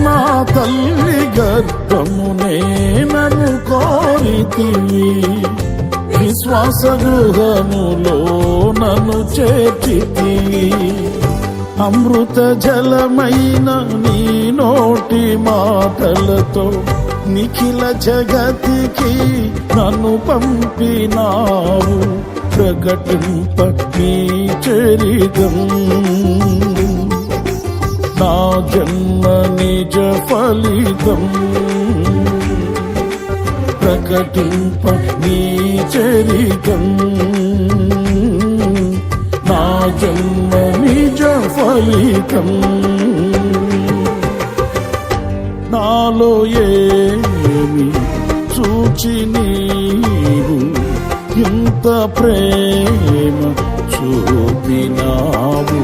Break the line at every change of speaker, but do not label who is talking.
నా తల్లి గర్భమునే నన్ను కోరితివి, విశ్వాస గృహములో నన్ను చేర్చితివి. అమృత జలమైన నీ నోటి మాటలతో నిఖిల జగతికి నన్ను పంపినావు. ప్రకటింప నీ చరితం, నా జన్మ నిజ ఫలితం. ప్రకటింప నీ చరితం, నా జన్మ నిజ ఫలితం. నాలో ఏమి చూచి నీవు ఇంత ప్రేమ చూపినావు.